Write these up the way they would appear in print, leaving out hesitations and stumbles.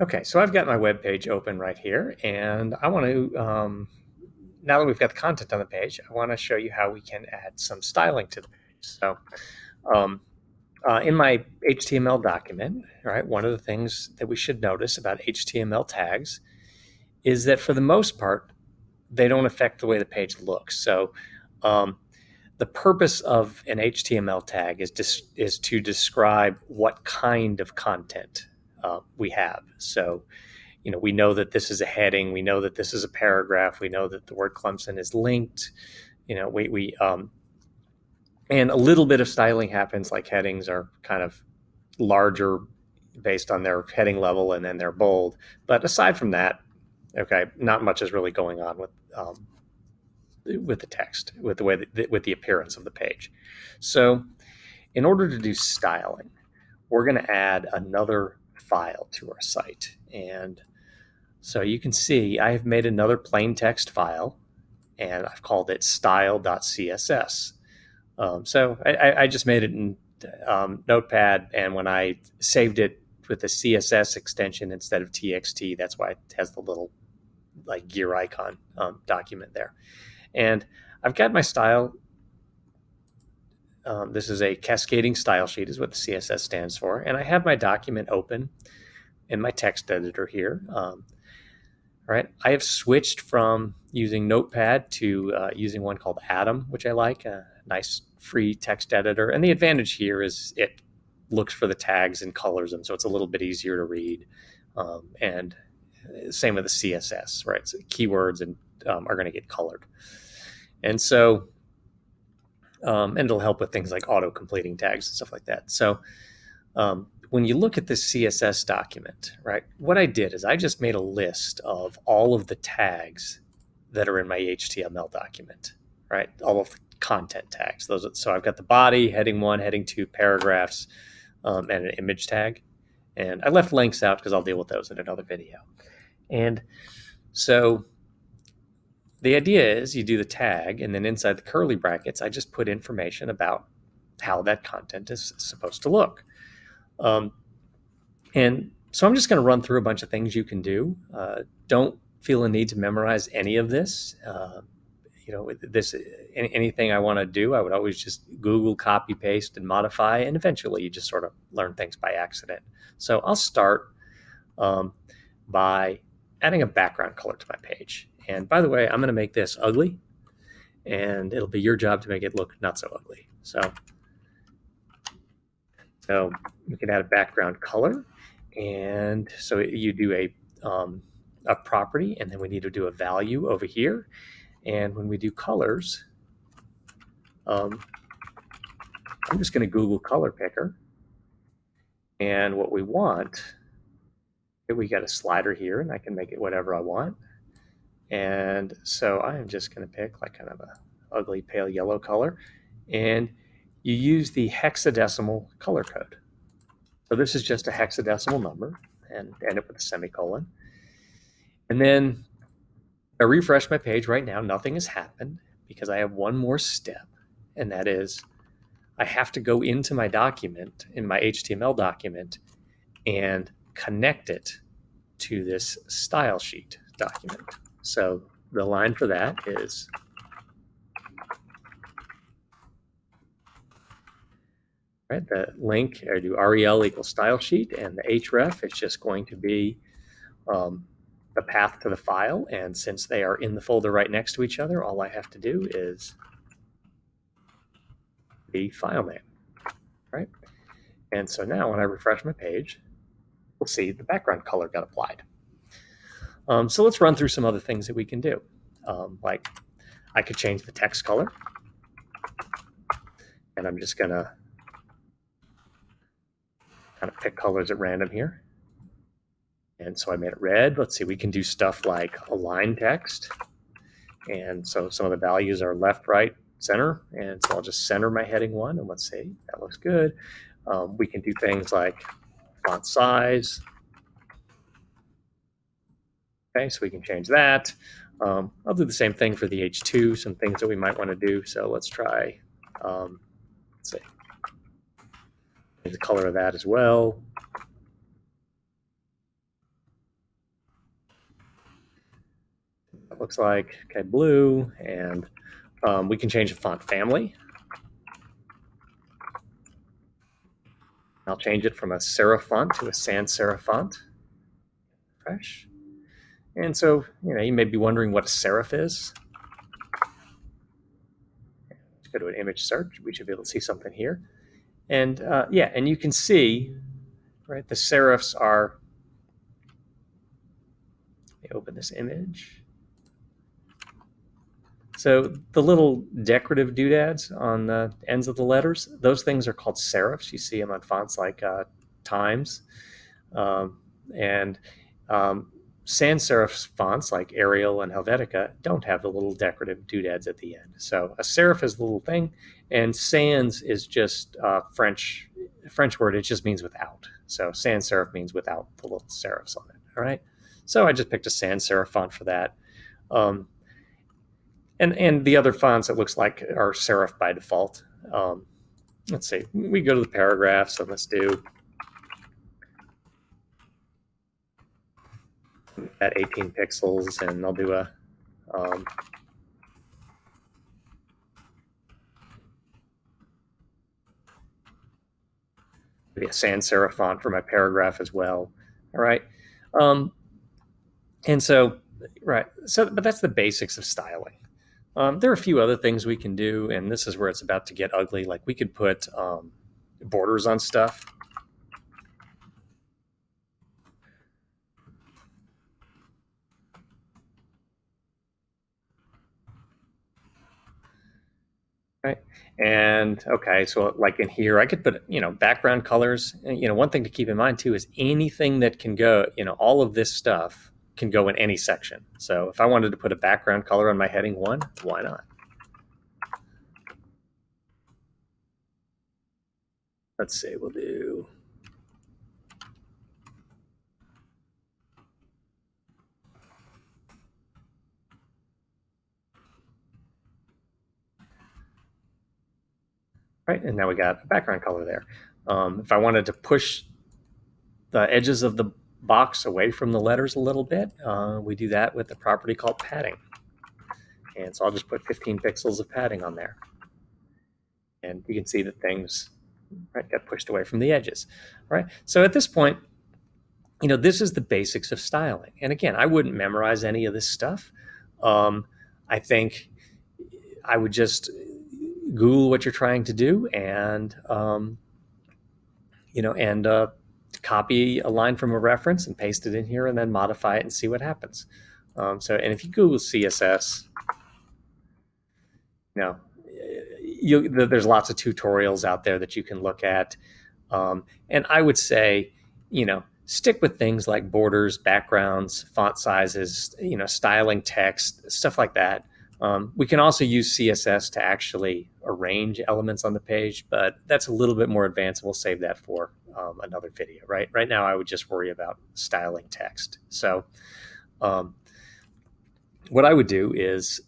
Okay, so I've got my web page open right here, and I want to, now that we've got the content on the page, I want to show you how we can add some styling to the page. So um, in my HTML document, right, one of the things that we should notice about HTML tags is that for the most part, they don't affect the way the page looks. So um, the purpose of an HTML tag is to describe what kind of content we have. So, you know, we know that this is a heading, we know that this is a paragraph, we know that the word Clemson is linked. You know, and a little bit of styling happens, like headings are kind of larger based on their heading level, and then they're bold. But aside from that, okay, not much is really going on with the text, with the way with the appearance of the page. So in order to do styling, we're going to add another file to our site. And so you can see I have made another plain text file, and I've called it style.css. So I just made it in Notepad, and when I saved it with the CSS extension instead of TXT, that's why it has the little like gear icon document there. And I've got my style. This is a cascading style sheet is what the CSS stands for. And I have my document open in my text editor here. Right, I have switched from using Notepad to using one called Atom, which I like, a nice free text editor. And the advantage here is it looks for the tags and colors them, so it's a little bit easier to read. And same with the CSS, right? So keywords and are going to get colored. And so, and it'll help with things like auto-completing tags and stuff like that. So when you look at this CSS document, right, what I did is I just made a list of all of the tags that are in my HTML document, right? All of the content tags. So I've got the body, heading 1, heading 2, paragraphs, and an image tag. And I left links out because I'll deal with those in another video. And so the idea is you do the tag, and then inside the curly brackets, I just put information about how that content is supposed to look. And so I'm just going to run through a bunch of things you can do. Don't feel a need to memorize any of this. You know, this anything I want to do, I would always just Google, copy, paste, and modify, and eventually you just sort of learn things by accident. So I'll start by adding a background color to my page. And by the way, I'm going to make this ugly, and it'll be your job to make it look not so ugly. So we can add a background color. And so you do a property, and then we need to do a value over here. And when we do colors, I'm just going to Google color picker. And what we want, we got a slider here, and I can make it whatever I want. And so I am just going to pick like kind of a ugly pale yellow color. And you use the hexadecimal color code. So this is just a hexadecimal number, and end it with a semicolon. And then I refresh my page right now. Nothing has happened because I have one more step, and that is I have to go into my document, in my HTML document, and connect it to this style sheet document. So the line for that is right, the link, I do rel equals style sheet, and the href is just going to be the path to the file. And since they are in the folder right next to each other, all I have to do is the file name, right? And so now when I refresh my page, we'll see the background color got applied. So let's run through some other things that we can do. Like I could change the text color, and I'm just going to kind of pick colors at random here. And so I made it red. Let's see, we can do stuff like align text. And so some of the values are left, right, center. And so I'll just center my heading 1, and let's see, that looks good. We can do things like font size. Okay, so we can change that. I'll do the same thing for the H2, some things that we might want to do. So let's try, let's see, the color of that as well. that looks like. Okay, blue, and we can change the font family. I'll change it from a serif font to a sans serif font. Fresh. And so, you may be wondering what a serif is. Let's go to an image search. We should be able to see something here. And yeah, and you can see, right, the serifs are, let me open this image. So the little decorative doodads on the ends of the letters, those things are called serifs. You see them on fonts like Times. And sans serif fonts like Arial and Helvetica don't have the little decorative doodads at the end. So a serif is the little thing, and sans is just French word. It just means without. So sans serif means without the little serifs on it. All right. So I just picked a sans serif font for that. And the other fonts, it looks like, are serif by default. Let's see. We go to the paragraphs, and let's do at 18 pixels, and I'll do a maybe a sans serif font for my paragraph as well. All right. And so, right. So, but that's the basics of styling. There are a few other things we can do, and this is where it's about to get ugly. Like we could put borders on stuff. Right. And okay, so like in here, I could put, background colors. And, one thing to keep in mind too is anything that can go, all of this stuff can go in any section. So if I wanted to put a background color on my heading 1, why not? Let's see, we'll do. Right, and now we got a background color there. If I wanted to push the edges of the box away from the letters a little bit, we do that with a property called padding. And so I'll just put 15 pixels of padding on there. And you can see that things get pushed away from the edges. Right. So at this point, this is the basics of styling. And again, I wouldn't memorize any of this stuff. I think I would just Google what you're trying to do and, copy a line from a reference and paste it in here and then modify it and see what happens. And if you Google CSS, there's lots of tutorials out there that you can look at. And I would say, stick with things like borders, backgrounds, font sizes, styling text, stuff like that. We can also use CSS to actually arrange elements on the page, but that's a little bit more advanced. We'll save that for another video, right? Right now, I would just worry about styling text. So what I would do is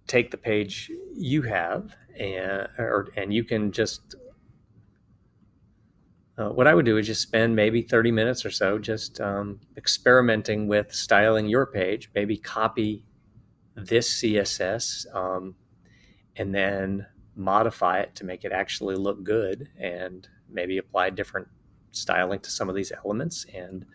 take the page you have, and you can just, what I would do is just spend maybe 30 minutes or so just experimenting with styling your page, maybe copy this CSS and then modify it to make it actually look good and maybe apply different styling to some of these elements and